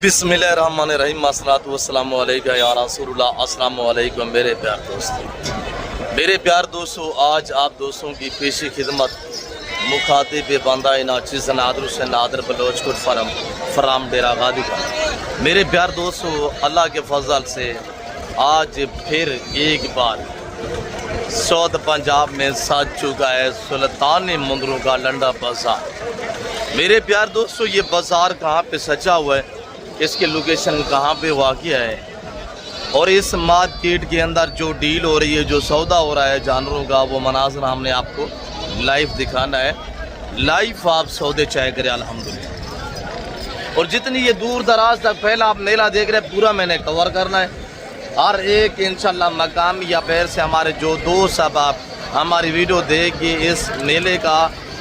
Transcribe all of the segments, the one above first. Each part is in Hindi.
बिस्मिल्लाहिर्रहमानिर्रहीम अस्सलातु वस्सलामु अलैका या रसूलुल्लाह। अस्सलामु अलैकुम मेरे प्यार दोस्तों, आज आप दोस्तों की पेशी खिदमत मुखातिब बंदा नाचिज़ नादर से नादर बलोच कुट फराम डेरा गादी का। मेरे प्यार दोस्तों, अल्लाह के फजल से आज फिर एक बार सऊद पंजाब में सज चुका है सुल्तानी मुंदरों का लंडा बाज़ार। मेरे प्यार दोस्तों, ये बाज़ार कहाँ पे सजा हुआ है, इसकी लोकेशन कहाँ पे वाक़या है और इस मार्केट के अंदर जो डील हो रही है, जो सौदा हो रहा है जानवरों का, वो मनाज़र हमने आपको लाइव दिखाना है। लाइव आप सौदे चाहे करें अल्हम्दुलिल्लाह। और जितनी ये दूर दराज तक पहला आप मेला देख रहे हैं, पूरा मैंने कवर करना है। हर एक इंशाल्लाह मकाम या पैर से हमारे जो दोस्त अब आप हमारी वीडियो देख के इस मेले का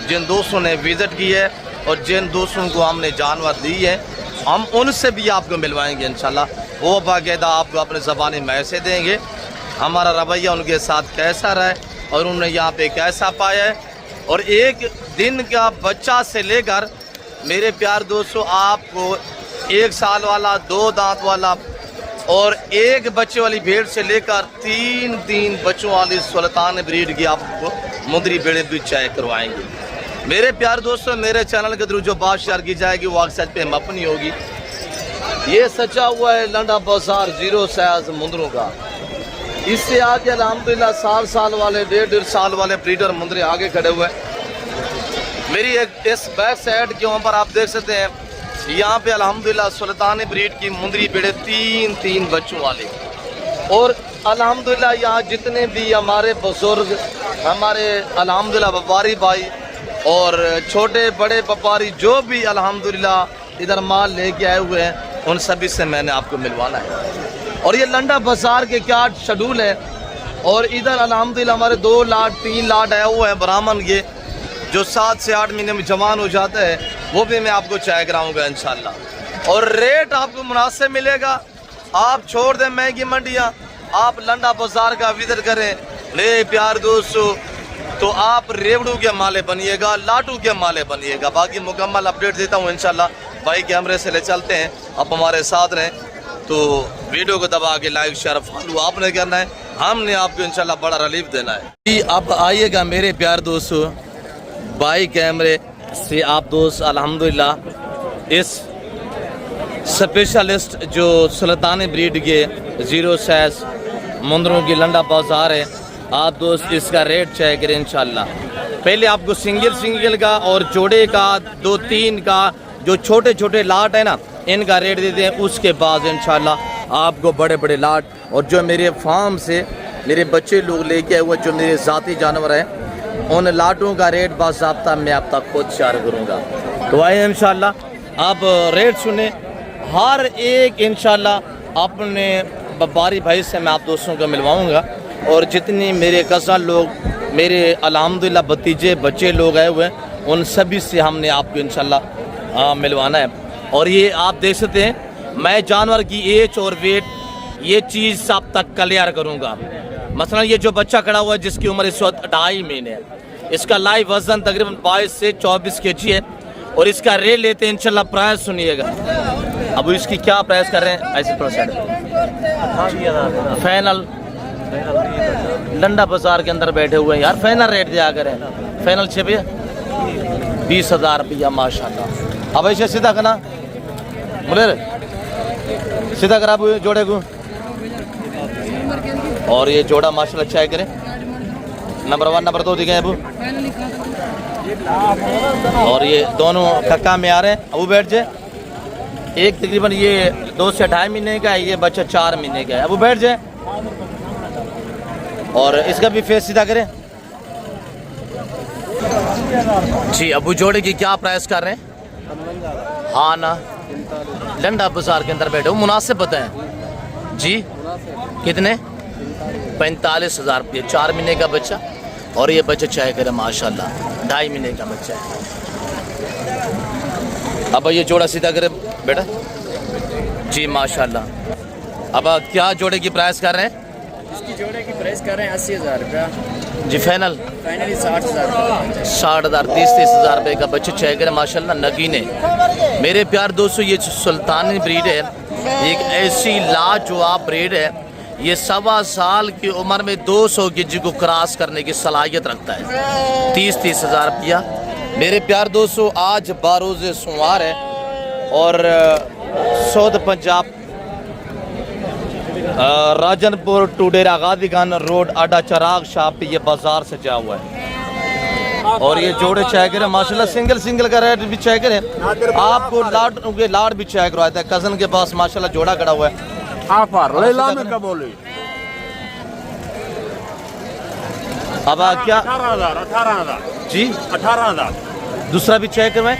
जिन दोस्तों ने विज़िट की है और जिन दोस्तों को हमने जानवर दी है, हम उनसे भी आपको मिलवाएंगे इंशाल्लाह। वो बाकायदा आपको अपने ज़बानी मैसेज देंगे हमारा रवैया उनके साथ कैसा रहा है और उन्होंने यहाँ पे कैसा पाया है। और एक दिन का बच्चा से लेकर मेरे प्यार दोस्तों, आपको 1 साल वाला, 2 दांत वाला और 1 बच्चे वाली भेड़ से लेकर 3 बच्चों वाली सुल्तान ब्रीड की आपको मुंदरी भेड़ें भी चेक करवाएंगे। मेरे प्यार दोस्तों, मेरे चैनल के थ्रू जो बात शेयर की जाएगी वो अक्सर पे मपनी होगी। ये सचा हुआ है लंडा बाजार 0 साइज मुंदरों का। इससे आगे अल्हम्दुलिल्लाह साल वाले 1.5 साल वाले ब्रीडर मुंदरे आगे खड़े हुए हैं। मेरी एक इस बैक साइड के ऊपर आप देख सकते हैं, यहाँ पे अल्हम्दुलिल्लाह सुल्तानी ब्रीड की मुंदरी बेड़े 3 बच्चों वाले। और अल्हम्दुलिल्लाह यहाँ जितने भी हमारे बुजुर्ग, हमारे अल्हम्दुलिल्लाह व्यापारी भाई और छोटे बड़े व्यापारी जो भी अल्हम्दुलिल्लाह इधर माल लेके आए हुए हैं, उन सभी से मैंने आपको मिलवाना है। और ये लंडा बाजार के क्या शेड्यूल है, और इधर अल्हम्दुलिल्लाह हमारे 2 लाट 3 लाट आए हुए हैं ब्राह्मण के, जो 7 से 8 महीने में जवान हो जाता है, वो भी मैं आपको चाय कराऊंगा इंशाल्लाह। और रेट आपको मुनासिब मिलेगा। आप छोड़ दें महंगी मंडियाँ, आप लंडा बाजार का विजिट करें मेरे प्यार दोस्तों, तो आप रेवड़ू के माले बनिएगा, लाटू के माले बनिएगा। बाकी मुकम्मल अपडेट देता हूँ इंशाल्लाह। भाई कैमरे से ले चलते हैं, आप हमारे साथ रहें। तो वीडियो को दबा के लाइक शेयर फॉलो आपने करना है, हमने आपको इंशाल्लाह बड़ा रिलीफ देना है जी। आप आइएगा मेरे प्यार दोस्तों, भाई कैमरे से आप दोस्त अल्हम्दुलिल्लाह इस स्पेशलिस्ट जो सुल्तानी ब्रीड के 0 साइज मुंदरों की लंडा बाजार है, आप दोस्त इसका रेट चेक करें इंशाल्लाह। पहले आपको सिंगल का और जोड़े का 2-3 का जो छोटे लाट है ना, इनका रेट देते हैं। उसके बाद इंशाल्लाह आपको बड़े लाट और जो मेरे फार्म से मेरे बच्चे लोग लेके आए हुए, जो मेरे ज़ाती जानवर हैं, उन लाटों का रेट बाज़ाब्ता मैं आप तक खुद शेयर करूँगा। तो आइए इंशाल्लाह आप रेट सुने हर एक इंशाल्लाह अपने व्यापारी भाई से मैं आप दोस्तों को मिलवाऊँगा। और जितनी मेरे कज़न लोग, मेरे अल्हम्दुलिल्लाह भतीजे बच्चे लोग आए हुए हैं, उन सभी से हमने आपको इंशाल्लाह मिलवाना है। और ये आप देख सकते हैं, मैं जानवर की एज और वेट ये चीज़ आप तक क्लियर करूँगा। मसलन ये जो बच्चा खड़ा हुआ है जिसकी उम्र इस वक्त 2.5 महीने है, इसका लाइव वज़न तकरीबन 22 से 24 kg है। और इसका रेट लेते हैं इंशाल्लाह। प्राइस सुनिएगा, अब इसकी क्या प्राइस कर रहे हैं ऐसे प्रोसेस फाइनल लंडा बाजार के अंदर बैठे हुए हैं यार, फाइनल रेट दिया करें। फाइनल 6 भैया 20,000 रुपया माशाल्लाह। अब ऐसे सीधा करना बोले सीधा करा जोड़े को। और ये जोड़ा माशाल्लाह अच्छा है करें। नंबर 1 नंबर 2 दिखे अबू, और ये दोनों कक्का में आ रहे हैं। अबू बैठ जाए। एक तकरीबन ये 2 से 2.5 महीने का है, ये बच्चा 4 महीने का है। अबू बैठ जाए। और इसका भी फेस सीधा करें जी। अबू जोड़े की क्या प्राइस कर रहे हैं? हाँ ना, लंडा बाजार के अंदर बैठे हो, मुनासिब बताएं जी। कितने? 45,000 रुपये। 4 महीने का बच्चा, और ये बच्चा चाहे करे माशाल्लाह 2.5 महीने का बच्चा है। अब ये जोड़ा सीधा करे बेटा जी माशाल्लाह। अब क्या जोड़े की प्राइस कर रहे हैं? इसकी जोड़े की प्राइस कर रहे हैं 80,000 रुपया। जी फाइनल फाइनली 60,000। 60,000 30,000 रुपये का बच्चे चेक है माशाल्लाह नगीने। मेरे प्यार दोस्तों ये सुल्तानी ब्रीड है, एक ऐसी लाजवाब ब्रीड है, ये 1.25 साल की उम्र में 200 केजी को क्रॉस करने की सलाहियत रखता है। 30,000 रुपया। मेरे प्यार दोस्तों आज 12 सोमवार है और सऊद पंजाब राजनपुर टू डेरा गाजी खान रोड अड्डा चराग शॉप पे ये बाजार सजा हुआ है। और ये जोड़े चेकर है माशाल्लाह, सिंगल का रेट भी चेकर है। आपको लाड भी चेक करवाता है। कजन के पास माशाल्लाह जोड़ा खड़ा हुआ है। अब क्या 18,000 जी 18,000 दूसरा भी चेक करवाएं।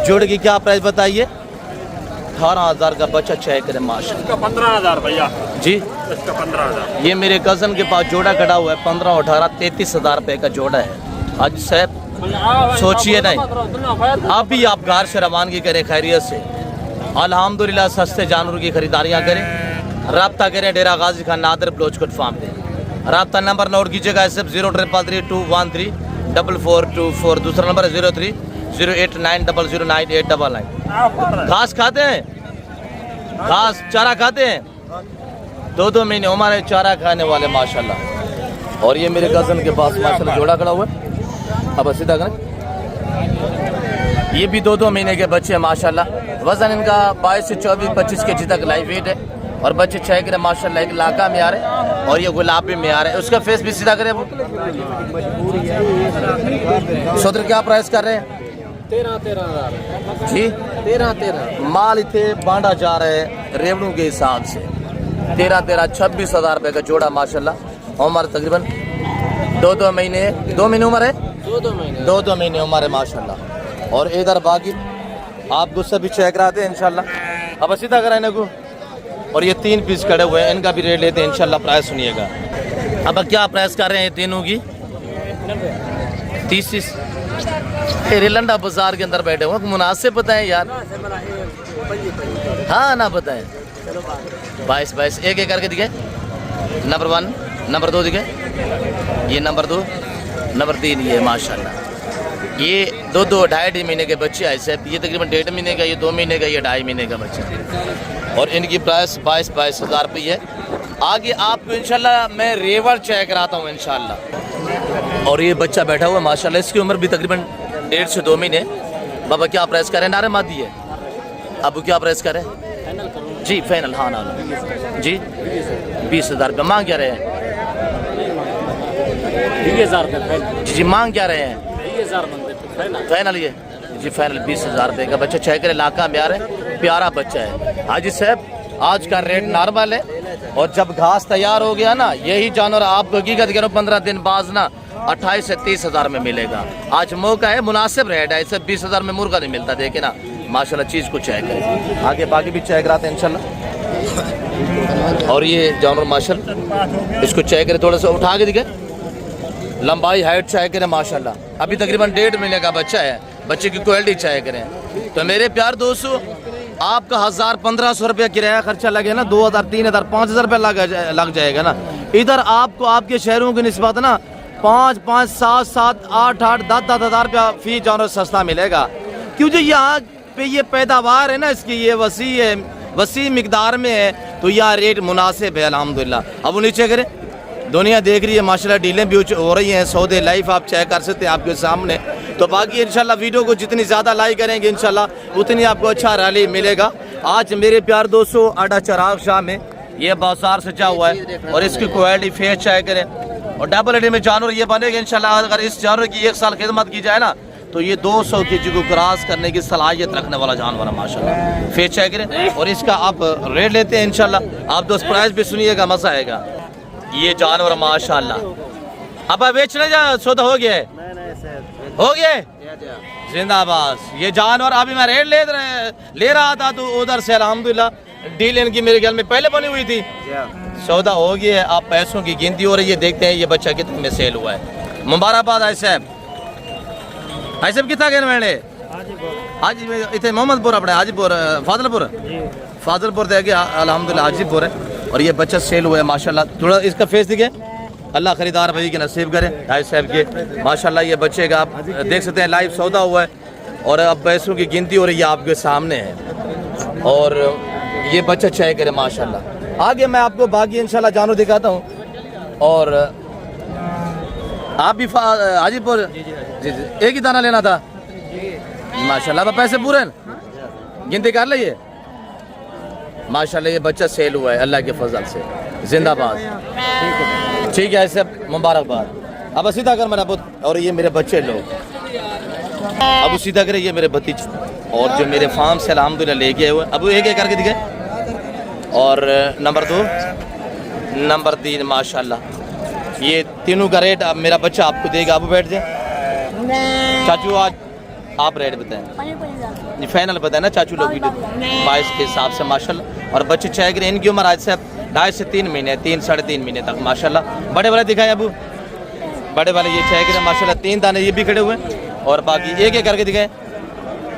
जोड़े की क्या प्राइस बताइए? 18,000 का बच्चा चेक करें माशाल्लाह। इसका 15,000 भैया जी इसका 15,000। ये मेरे कज़न के पास जोड़ा खड़ा हुआ है। 15 और 18 33,000 रुपये का जोड़ा है। आज साहब सोचिए नहीं, आप भी आप घर से रवानगी करें खैरियत से। अल्हम्दुलिल्लाह सस्ते जानवरों की खरीदारियाँ करें। रब्ता करें डेरा गाजी खान नादर ब्लोचकोट फार्म पे। रब्ता नंबर नोट कीजिएगा SF 0333213424। दूसरा नंबर है 030890098899। घास खाते हैं? घास चारा खाते हैं? 2 महीने उम्र है चारा खाने वाले माशाल्लाह। और ये मेरे कज़न के पास माशाल्लाह जोड़ा खड़ा हुआ है। अब सीधा करें, ये भी 2 महीने के बच्चे हैं माशाल्लाह। वजन इनका 22 से 24-25 केजी तक लाइव वेट है। और बच्चे चेक करें माशाल्लाह, एक लाका में आ रहे हैं और ये गुलाबी में आ रहे हैं। उसका फेस भी सीधा करें। वो सोदर क्या प्राइस कर रहे हैं? 13,000 जी 13,000 माल इतने बांटा जा रहे हैं रेवड़ों के हिसाब से। 13,000 26,000 रुपये का जोड़ा माशाल्लाह। उम्र तकरीबन 2 महीने 2 महीने उम्र है। 2 महीने उम्र है माशाल्लाह। और इधर बाकी आपको सभी चेक कराते हैं इंशाल्लाह। अब सीधा कराने को। और ये 3 पीस खड़े हुए हैं, इनका भी रेट लेते हैं इंशाल्लाह। प्राइस सुनिएगा। अब क्या प्राइस कर रहे हैं तीनों की? 30। रेलंडा बाजार के अंदर बैठे हुए, मुनासिब बताएं यार। हाँ ना बताएं। 22 एक करके दिखे। नंबर 1 नंबर 2 दिखे। ये नंबर 2 नंबर 3 ये माशाल्लाह। ये 2 2.5 महीने के बच्चे ऐसे। ये तकरीबन 1.5 महीने का, ये 2 महीने का, ये 2.5 महीने का बच्चा। और इनकी प्राइस 22,000 रुपये है। आगे आपको इंशाल्लाह मैं रेवर चेक कराता हूँ इंशाल्लाह। और ये बच्चा बैठा हुआ है माशाल्लाह, इसकी उम्र भी तकरीबन 1.5 से 2 महीने। बाबा क्या प्राइस करें? नारे मादी है। अब क्या प्राइस करें? जी फाइनल। हाँ ना जी 20,000 रुपये मांग क्या रहे हैं? 20,000 जी मांग क्या रहे हैं? 20,000 फाइनल ये जी फाइनल 20,000 रुपये का बच्चा चेक करें। इलाका में आ रहा है, प्यारा बच्चा है। हाजी साहब आज का रेट नॉर्मल है। और जब घास तैयार हो गया ना, यही जानवर आपको हकीकत करो 15 दिन बाद ना 28 से 30,000 में मिलेगा। आज मौका है, मुनासिब रेट है। इससे 20,000 में मुर्गा नहीं मिलता। देखे ना माशाल्लाह, चीज़ को चेक करें। आगे बाकी भी चेक कराते हैं इंशाल्लाह। और ये जानवर माशाल्लाह, इसको चेक करें, थोड़ा सा उठा के दिखे। लंबाई हाइट चेक करें माशाल्लाह। अभी तकरीबन 1.5 महीने का बच्चा है। बच्चे की क्वालिटी चेक करें। तो मेरे प्यार दोस्तों, आपका 1,000-1,500 रुपया किराया खर्चा लगे ना, 2,000 3,000 5,000 रुपया लग जाएगा ना। इधर आपको आपके शहरों की निस्बत ना 5 7 8 10 हज़ार रुपया फी जानवर सस्ता मिलेगा। क्योंकि यहाँ पे ये पैदावार है ना इसकी, ये वसी मिकदार में है, तो यहाँ रेट मुनासिब है अल्हम्दुलिल्लाह। अब वो नीचे करें, दुनिया देख रही है माशाल्लाह, डीलें भी हो रही हैं। सौदे लाइव आप चेक कर सकते हैं आपके सामने। तो बाकी इंशाल्लाह वीडियो को जितनी ज़्यादा लाइक करेंगे इंशाल्लाह उतनी आपको अच्छा रैली मिलेगा। आज मेरे प्यार दोस्तों अड्डा चराग शाह में ये बाजार सजा हुआ है। और इसकी क्वालिटी फेस चेक करें। और डबल एडी में जानवर ये बनेगा इंशाल्लाह। अगर इस जानवर की 1 साल खिदमत की जाए ना, तो ये 200 केजी को क्रॉस करने की सलाहियत रखने वाला जानवर है माशाल्लाह। फेस चेक करें। और इसका आप रेट लेते हैं इंशाल्लाह। आप दोस्त प्राइस भी सुनिएगा, मज़ा आएगा। ये जानवर माशाल्लाह। अब बेचने जा सौदा हो गया है? हो गया जिंदाबाद। ये जानवर अभी मैं रेट ले रहा था, तो उधर से अल्हम्दुलिल्लाह डील इनकी मेरे ख्याल में पहले बनी हुई थी। सौदा हो गया है। आप पैसों की गिनती हो रही है। देखते हैं ये बच्चा कितने में सेल हुआ है। मुबारकबाद आई साहब। आई साहब कितना कहने वाले? हाजी इतने मोहम्मदपुर अपने हाजीपुर फाजलपुर दे गया अल्हम्दुलिल्लाह। हाजीपुर है और ये बच्चा सेल हुआ है माशाल्लाह। थोड़ा इसका फेस दिखे, अल्लाह खरीदार भाई के नसीब करे भाई साहब के। माशाल्लाह ये बच्चे का आप देख सकते हैं लाइव सौदा हुआ है और अब पैसों की गिनती हो रही है आपके सामने है। और ये बच्चा चाहे करे माशाल्लाह। आगे मैं आपको बाकी इंशाल्लाह जानवर दिखाता हूँ। और आप भी हाजीपुर जी एक ही दाना लेना था माशाल्लाह। अब पैसे पूरे गिनती कर लीजिए माशाल्लाह। ये बच्चा सेल हुआ है अल्लाह के फजल से, जिंदाबाद। ठीक है, ऐसे मुबारकबाद। अब सीधा कर मेरा पुत्र। और ये मेरे बच्चे लोग अब सीधा करे, ये मेरे भतीज और जो मेरे फार्म से अल्हम्दुलिल्लाह लेके हुए। अब एक एक करके दिखे। और नंबर 2 नंबर 3 माशाल्लाह। ये तीनों का रेट अब मेरा बच्चा आपको देगा। अब बैठ जाए चाचू, आज आप रेट बताएं, फाइनल बताएं ना चाचू लोग वीडियो 22 के हिसाब से माशाल्लाह। और बच्चे चाहे कि इनकी उम्र आज से 2.5 से 3 महीने, 3 साढ़े 3 महीने तक माशाल्लाह। बड़े वाले दिखाए अबू, बड़े वाले ये चाहे कि माशाल्लाह 3 दाने ये भी खड़े हुए। और बाकी एक एक करके दिखाए।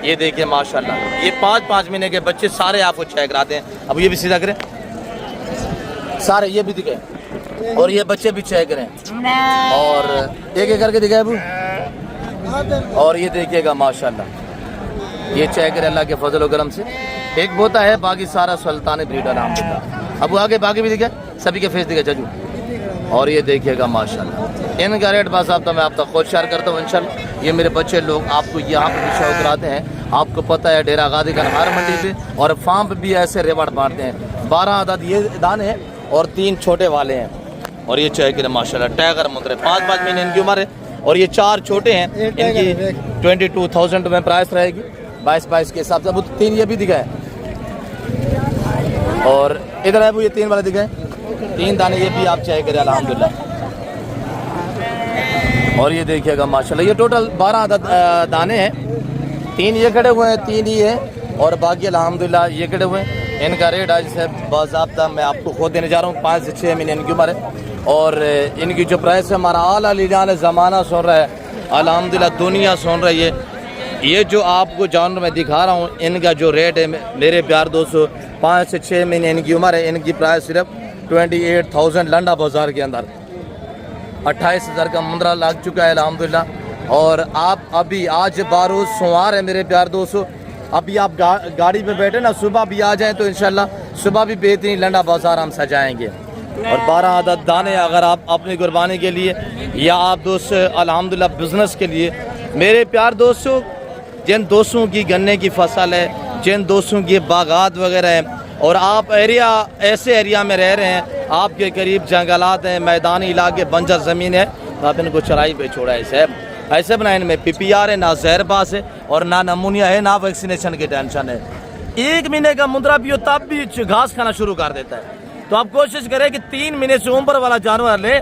ये देखिए माशाल्लाह, ये 5-5 महीने के बच्चे सारे आपको चेक कराते हैं। अब ये भी सीधा करें सारे, ये भी दिखाए और ये बच्चे भी चेक करें और एक एक करके दिखाए अबू। और ये देखिएगा माशाल्लाह, ये चेक करें अल्लाह के फजल करम से। एक बोता है, बाकी सारा सुल्तानी ब्रीड अल्हम्दुलिल्लाह। अब आगे बाकी भी दिखाए, सभी के फेस दिखाए चाचू। और ये देखिएगा माशाल्लाह, इनका रेट बस आप तो मैं आप तक खुद शेयर करता हूँ इंशाल्लाह। ये मेरे बच्चे लोग आपको यहाँ पर भी शौक कराते हैं। आपको पता है डेरा गादी का हर मंडी पे और फार्म पे भी ऐसे रिवार्ड बांटते हैं। 12 अदद ये दाने हैं और 3 छोटे वाले हैं। और ये चेक करें माशाल्लाह, टाइगर मुंदरे 5-5 महीने इनकी उम्र है। और ये 4 छोटे हैं, इनकी 22,000 में प्राइस रहेगी 22 के हिसाब से। अब 3 ये भी दिखाए और इधर है वो ये 3 वाले दिखाए, 3 दाने ये भी आप चेक करें अल्हम्दुलिल्लाह। और ये देखिएगा माशाल्लाह, ये टोटल 12 दाने हैं। 3 ये खड़े हुए हैं, 3 ही है और बाकी अल्हम्दुलिल्लाह ये खड़े हुए हैं। इनका रेट आज से बाज़ाब्ता मैं आपको खुद देने जा रहा हूँ। 5 से 6 महीने इनकी उम्र है। और इनकी जो प्राइस है, हमारा आला लीजान ज़माना सुन रहा है अल्हम्दुलिल्लाह, दुनिया सुन रही है। ये जो आपको जानवर मैं दिखा रहा हूँ, इनका जो रेट है मेरे प्यार दोस्तों, 5 से 6 महीने इनकी उम्र है। इनकी प्राइस सिर्फ 28,000 लंडा बाज़ार के अंदर 28,000 का मुंदरा लग चुका है अल्हम्दुलिल्लाह। और आप अभी आज 12 सोमवार है मेरे प्यार दोस्तों, अभी आप गाड़ी पे बैठे ना, सुबह भी आ जाएं तो इंशाल्लाह सुबह भी बेहतरीन लंडा बाज़ार हम सजाएंगे। और 12 अदद दाने अगर आप अपनी कुर्बानी के लिए या आप दोस्त अल्हम्दुलिल्लाह बिज़नेस के लिए, मेरे प्यार दोस्तों, जिन दोस्तों की गन्ने की फसल है, जिन दोस्तों की बागात वगैरह हैं और आप ऐसे एरिया में रह रहे हैं, आपके करीब जंगलात हैं, मैदानी इलाके, बंजर ज़मीन है, तो आप इनको चराई पे छोड़ा है साहब। ऐसे बनाए इनमें PPR है, ना जहरबाज है और ना नमूनिया है, ना वैक्सीनेशन की टेंशन है। 1 महीने का मुंदरा भी हो तब भी घास खाना शुरू कर देता है। तो आप कोशिश करें कि 3 महीने से ऊपर वाला जानवर ले,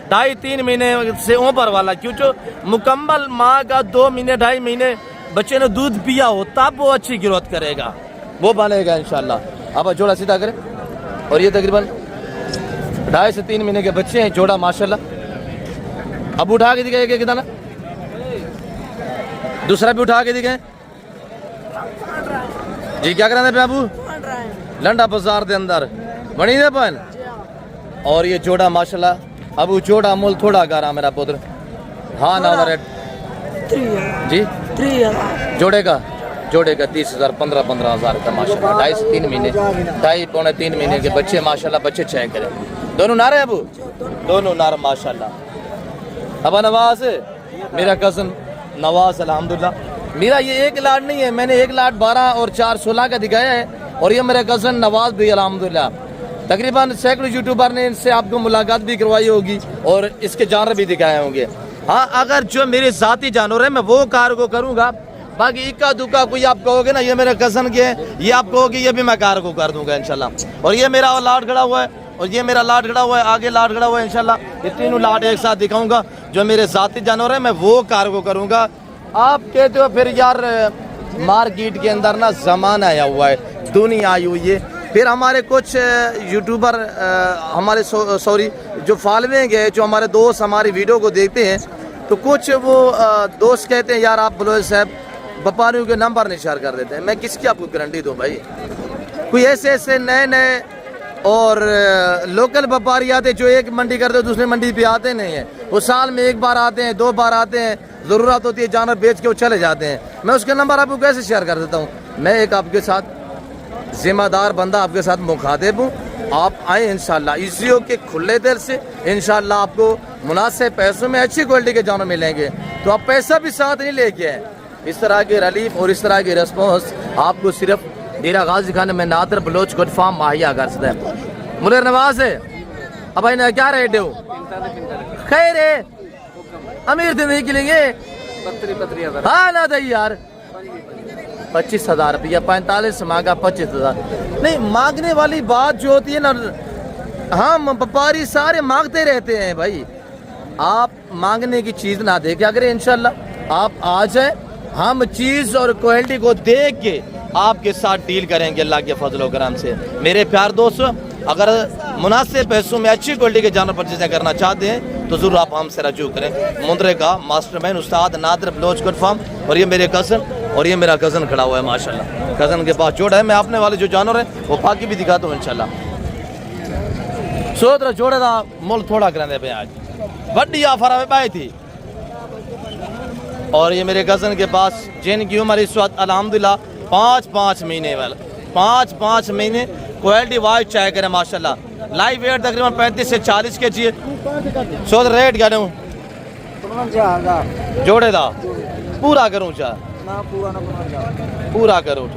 2.5-3 महीने से ऊपर वाला, क्योंकि मुकम्मल माँ का 2 महीने 2.5 महीने बच्चे ने दूध पिया हो तब वो अच्छी ग्रोथ करेगा, वो बनेगा इंशाल्लाह। अब जोड़ा सीधा करें। और ये तकरीबन 2.5 से 3 महीने के बच्चे हैं जोड़ा माशाल्लाह। अब उठा के दिखाए कितना ना, दूसरा भी उठा के दिखाए जी। क्या कराने पे अबू? लंडा बाजार के अंदर बनी दे पन। और ये जोड़ा माशाल्लाह, अब वो जोड़ा मोल थोड़ा गारा मेरा पुत्र। हाँ ना रेट जी, जोड़े का 30,000 15,000 का माशाल्लाह। 2.5 से 3 महीने, 2.5 पौने 3 महीने के बच्चे माशाल्लाह, बच्चे चेक करें। दोनों नारे अबू, दोनों नार माशाल्लाह। अब नवाज मेरा कज़न नवाज अल्हम्दुलिल्लाह। मेरा ये एक लाट नहीं है, मैंने 1 लाट 12 और 4 16 का दिखाया है। और ये मेरा कज़न नवाज भी अल्हम्दुलिल्लाह, तकरीबन सैकड़ों यूट्यूबर ने इनसे आपको मुलाकात भी करवाई होगी और इसके जानवर भी दिखाए होंगे। हाँ, अगर जो मेरे ज़ाती जानवर है मैं वो कार्गो करूँगा, बाकी इक्का दुक्का कोई आप कहोगे ना ये मेरे कज़न के हैं, ये आप कहोगे ये भी मैं कार्गो कर दूंगा इंशाल्लाह। और ये मेरा लाट खड़ा हुआ है और ये मेरा लाट खड़ा हुआ है, आगे लाट खड़ा हुआ है इंशाल्लाह। ये तीनों लाट एक साथ दिखाऊंगा। जो मेरे ज़ाती जानवर है मैं वो कार्गो करूँगा। आप कहते हो फिर यार मार्केट के अंदर ना ज़माना आया हुआ है, दुनिया आई हुई है। फिर हमारे कुछ यूट्यूबर हमारे सॉरी जो फॉलोइंग है, जो हमारे दोस्त हमारी वीडियो को देखते हैं, तो कुछ वो दोस्त कहते हैं यार आप बलोच साहब व्यापारियों के नंबर नहीं शेयर कर देते हैं। मैं किसकी आपको गारंटी दूँ भाई? कोई ऐसे नए और लोकल व्यापारी आते जो एक मंडी करते दूसरी मंडी पे आते नहीं है, वो साल में एक बार आते हैं, 2 बार आते हैं, ज़रूरत होती है जानवर बेच के वो चले जाते हैं। मैं उसके नंबर आपको कैसे शेयर कर देता हूँ? मैं एक आपके साथ जिम्मेदार बंदा आपके साथ मुखातिब हूँ। आप आए इंशाल्लाह इसी के खुले दिल से, इंशाल्लाह आपको मुनासिब पैसों में अच्छी क्वालिटी के जानवर मिलेंगे। तो आप पैसा भी साथ नहीं लेके आए। इस तरह के रिलीफ और इस तरह के रिस्पॉन्स आपको सिर्फ डेरा गाजी खान में नादर बलोच गुड फार्म मुहैया कर सकते हैं। मुनर नवाज है अब इन्हें क्या रेट हो? खैर है अमीर दिन नहीं खिलेंगे। हाँ ना दही यार 25,000 रुपया, 45 मांगा 25,000। नहीं, मांगने वाली बात जो होती है ना, हम व्यापारी सारे मांगते रहते हैं भाई। आप मांगने की चीज ना देखे अगर इंशाल्लाह आप आ जाए, हम चीज और क्वालिटी को देख के आपके साथ डील करेंगे अल्लाह के फजल करम से। मेरे प्यार दोस्तों, अगर मुनासिब पैसों में अच्छी क्वालिटी के जानवर परचेज करना चाहते हैं तो जरूर आप हमसे रजू करें। मुंद्रे का मास्टरमैन उस्ताद नादर बलोच गुड फार्म। और ये मेरे कज़न और ये मेरा कज़न खड़ा हुआ है माशाल्लाह। कज़न के पास जोड़ा है। मैं अपने वाले जो जानवर है वो बाकी भी दिखाता हूँ इंशाल्लाह। सोच रहा जोड़े का मुल थोड़ा कराने पे आज बड़ी ऑफर पाई थी। और ये मेरे कज़न के पास जिनकी उम्र इस वक्त अल्हम्दुलिल्लाह 5-5 महीने वाला, 5-5 महीने क्वालिटी वाइज चाय करें माशाल्लाह। लाइव वेट तकरीबन 35 से 40 के जी। सो रेट क्या दूँ जोड़े दा पूरा करूँ चाह पूरा करूँ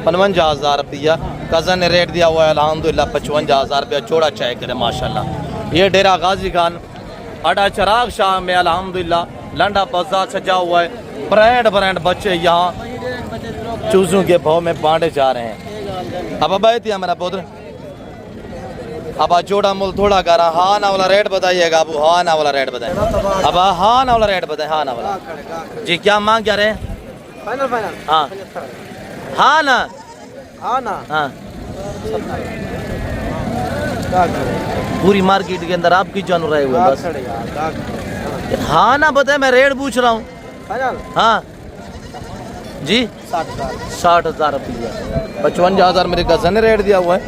55,000 रुपया कज़न ने रेट दिया हुआ है अल्हम्दुलिल्लाह। 55,000 रुपया जोड़ा चाय करें माशाल्लाह। ये डेरा गाजी खान अड्डा चिराग शाह में अल्हम्दुलिल्लाह लंडा बाजार सजा हुआ है। ब्रांड बच्चे यहाँ चूजों के भाव में बांटे जा रहे हैं। अब बैठ मेरा पुत्र अब जोड़ा मुल थोड़ा करा। हाँ ना वाला रेट बताइएगा अब। हाँ ना वाला रेट बताए अब। हाँ ना वाला रेट बताए। हाँ ना वाला जी क्या मांग क्या रहे? फाइनल हाँ हाँ ना हाँ पूरी मार्केट के अंदर आपकी जानवर रहे हुए बस। हाँ ना बताए, मैं रेट पूछ रहा हूँ। हाँ जी 60,000 रुपया। 55,000 मेरे कज़न ने रेट दिया हुआ है।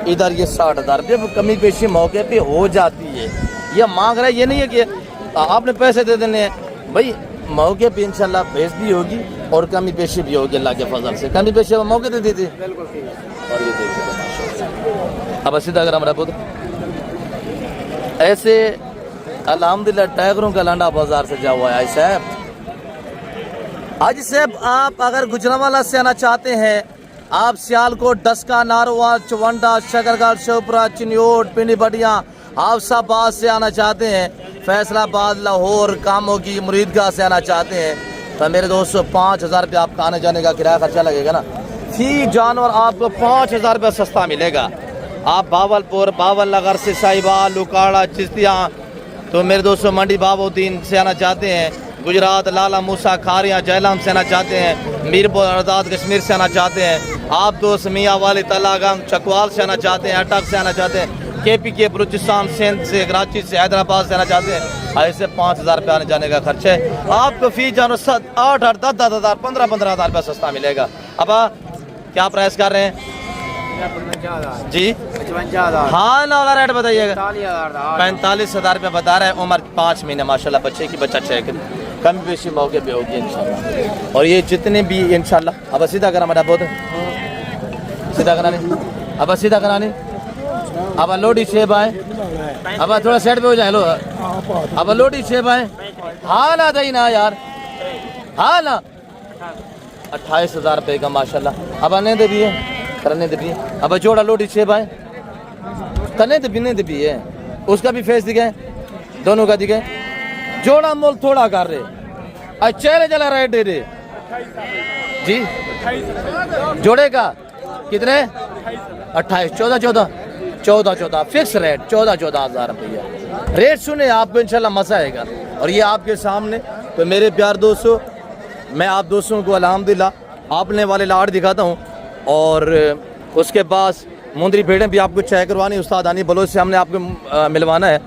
इधर ये 60,000 रुपये कमी पेशी मौके पे हो जाती है। ये मांग रहा है, ये नहीं है कि आपने पैसे दे देने हैं भाई। मौके पे इंशाल्लाह बेच भी होगी और कमी पेशी भी होगी अल्लाह के फजल से। कमी पेशी मौके दे दी थी। और ये देखिए अब सीधा अगर हमारा पुत्र ऐसे अल्हम्दुलिल्लाह टाइगरों का लांडा बाजार से जा हुआ है। साहब हाजी साहब, आप अगर गुजरांवाला से आना चाहते हैं, आप सियालकोट, डस्का, नारोवाल, चवंडा, शकरगढ़, शिवपुरा, चिन्योट, पिंडी बटिया, हाफसाबाद से आना चाहते हैं, फैसलाबाद, लाहौर, कामोगी, मुरीदगाह से आना चाहते हैं तो मेरे दोस्तों 5,000 रुपये आपका आने जाने का किराया खर्चा लगेगा ना। फी जानवर आपको 5,000 रुपये सस्ता मिलेगा। आप बावलपुर, बावल नगर से साहिबाल, लुकाड़ा, चिश्तिया तो मेरे दोस्तों मंडी बाबूद्दीन से आना चाहते हैं, गुजरात, लाला मूसा, खारिया, जैलाम से आना चाहते हैं, मीरपुर, आज़ाद कश्मीर से आना चाहते हैं, आप दोस्त मियाँ वाले, तलागंग, चकवाल से आना चाहते हैं, अटक से आना चाहते हैं, KPK, बलूचिस्तान, सिंध से, कराची से, हैदराबाद से आना चाहते हैं, ऐसे 5,000 रुपये आने जाने का खर्च है। आपको फी जानवर 8-8, 10-10,000, 15-15,000 रुपये सस्ता मिलेगा। अब क्या प्राइस कर रहे हैं जी? 55,000। हाँ ना वाला रेट बताइएगा। 45,000 रुपये बता रहे हैं। उम्र 5 महीने माशाल्लाह बच्चे की, बच्चा चेक कम बेशी मौके पे होगी इंशाल्लाह। और ये जितने भी इंशाल्लाह अब सीधा करा मेरा बहुत सीधा कराने अब सीधा कराने अब लोडी शेब आए। अब थोड़ा साइड पे हो जाए। लो अब लोडी शेब आए। हाँ ना दही ना यार। हाँ ना 28,000 रुपये का माशाल्लाह। अब आने दे भी है करने दे भी है। अब जोड़ा लोडी शेब आए करने दे भी है। उसका भी फेस दिखे, दोनों का दिखे। जोड़ा मोल थोड़ा कर रहे चेहरे जला रहे दे रहे जी। जोड़े का कितने? 28, 14 फिक्स रेट 14,000 रुपया रेट। सुने आपको इंशाल्लाह मजा आएगा। और ये आपके सामने तो मेरे प्यार दोस्तों, मैं आप दोस्तों को अल्हम्दुलिल्लाह आपने वाले लाड़ दिखाता हूँ। और उसके बाद मुंदरी भेड़ें भी आपको चेक करवानी, उस्ताद आनी बलोच से हमने आपको मिलवाना है।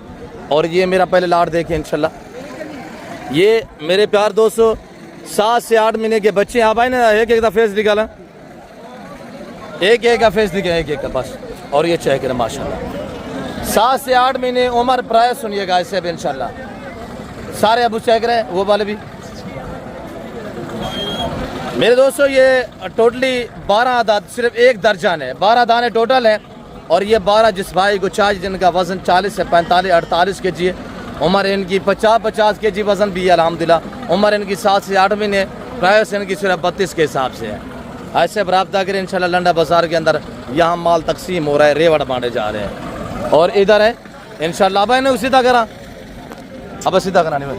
और ये मेरा पहले लाड़ देखें इंशाल्लाह। ये मेरे प्यार दोस्तों 7 से 8 महीने के बच्चे। आप आए ना, एक एक का फेस निकाला, एक एक का फेस दिखे, एक एक का बस और ये चेक करें माशाल्लाह 7 से 8 महीने उम्र प्राइस सुनिएगा ऐसे भी इंशाल्लाह सारे अबू चेक करें वो वाले भी। मेरे दोस्तों ये टोटली 12 आदाद सिर्फ एक दर्जन है, 12 दाने टोटल हैं और ये 12 जिस भाई को चाहिए जिनका वज़न 40 से 45 48 के जी है, उम्र इनकी 50 के जी वज़न भी है अल्हम्दुलिल्लाह, उम्र इनकी 7 से 8 महीने, प्राइस इनकी सिर्फ 32 के हिसाब से है। ऐसे बराबता करें इंशाल्लाह लंडा बाज़ार के अंदर यहाँ माल तकसीम हो रहा है, रेवड़ बांटे जा रहे हैं और इधर है इंशाल्लाह। अब इन्हें सीधा करा, अब सीधा करा नहीं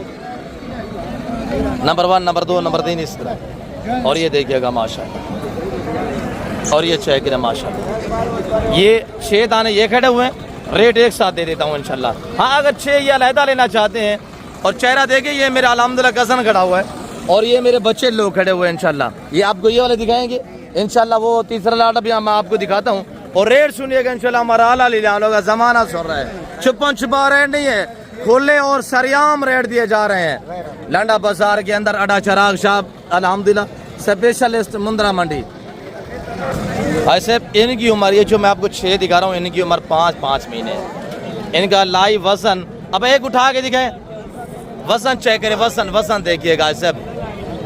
नंबर 1 नंबर 2 नंबर 3 इस तरह। और ये देखिएगा माशाल्लाह और ये चेक करें माशाल्लाह ये 6 दाने ये खड़े हुए हैं, रेट एक साथ दे देता हूँ इंशाल्लाह। हाँ अगर 6 ये अलहदा लेना चाहते हैं और चेहरा देखिए ये मेरा अल्हम्दुलिल्लाह कज़न खड़ा हुआ है और ये मेरे बच्चे लोग खड़े हुए हैं इंशाल्लाह। ये आपको ये वाले दिखाएंगे इंशाल्लाह, वो तीसरा लाट अभी मैं आपको दिखाता हूँ और रेट सुनिएगा इंशाल्लाह। हमारा आला लीला लोग ज़माना सुन रहा है, छुपन छुपा रेट नहीं है, खुले और सरियाम रेट दिए जा रहे हैं। लंडा बाजार के अंदर अड्डा चिराग शाह अल्हम्दुलिल्लाह स्पेशलिस्ट मुंद्रा मंडी। ऐसे इनकी उम्र ये जो मैं आपको 6 दिखा रहा हूँ इनकी उम्र 5 महीने है। इनका लाइव वजन अब एक उठा के दिखाएं, वजन चेक करें, वजन देखिएगा। ऐसे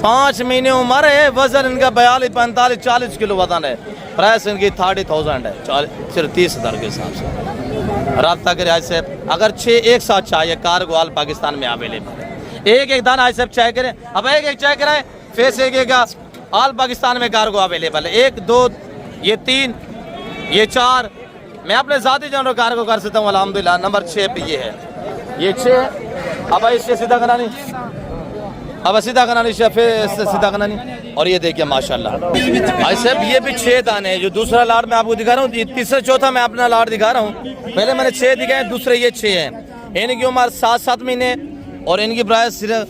5 महीने उम्र है, वजन इनका 42 45 40 किलो वजन है। प्राइस इनकी 30,000 है, सिर्फ 30,000 के हिसाब से रब्ता करें। ऐसे अगर 6 एक साथ चाहिए कार्गो आल पाकिस्तान में अवेलेबल है। एक दाना ऐसे चेक करें, अब एक चेक करें फेस एक आल पाकिस्तान में कार्गो अवेलेबल है। 1 2 ये 3 ये 4 मैं अपने ज़ाती जानवर कार्गो कर सकता हूँ अल्हम्दुलिल्लाह। नंबर 6 पे ये है, ये 6। अब इससे सीधा करना नहीं, अब सीधा करना नहीं, फिर सीधा करना नहीं। और ये देखिए माशाल्लाह ऐसे ये भी 6 दाने हैं। जो दूसरा लाट मैं आपको दिखा रहा हूँ, तीसरा चौथा मैं अपना लाट दिखा रहा हूँ। पहले मैंने 6 दिखाए, दूसरे ये 6 हैं। इनकी उम्र 7 महीने और इनकी प्राइस सिर्फ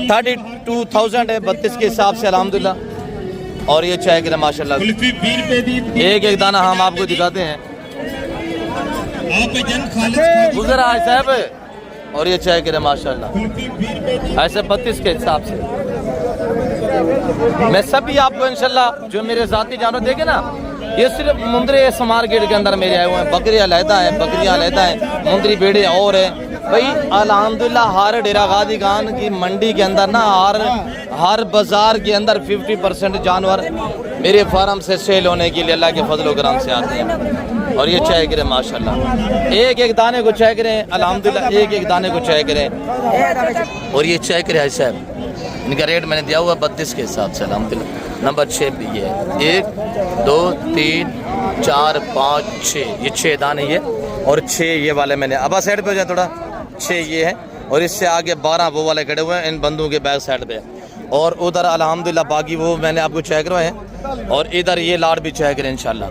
32,000 है, 32 के हिसाब से अल्हम्दुलिल्लाह। और ये चाय के माशाल्लाह एक दाना हम आपको दिखाते हैं गुजर आज साहब। और ये चाय के माशाल्लाह ऐसे 32 के हिसाब से मैं सभी आपको इंशाल्लाह जो मेरे जाती जानवर देखे ना, ये सिर्फ मुंद्रे मार्केट के अंदर मेरे आए हुए हैं। बकरियां अलहदा है, बकरियां अलहदा है, मुंद्री बेड़े और है भाई अल्हम्दुलिल्लाह। हर डेरा गादी खान की मंडी के अंदर ना हर बाजार के अंदर 50% जानवर मेरे फार्म से सेल होने के लिए अल्लाह के फजल करम से आते हैं। और ये चाय करें माशाल्लाह, एक दाने को चाय करें अल्हम्दुलिल्लाह, एक दाने को चाय करें। और ये चाय करें साहब, इनका रेट मैंने दिया हुआ 32 के हिसाब से अल्हम्दुलिल्लाह। नंबर 6 भी ये है, 1 2 3 4 5 6 ये 6 दाने ये और 6 ये वाले मैंने अब साइड पे हो जाए थोड़ा 6 ये है और इससे आगे 12 वो वाले खड़े हुए हैं इन बंदों के बैक साइड पे। और उधर अल्हम्दुलिल्लाह बाकी वो मैंने आपको चेक करवाए हैं और इधर ये लाट भी चेक करें इंशाल्लाह।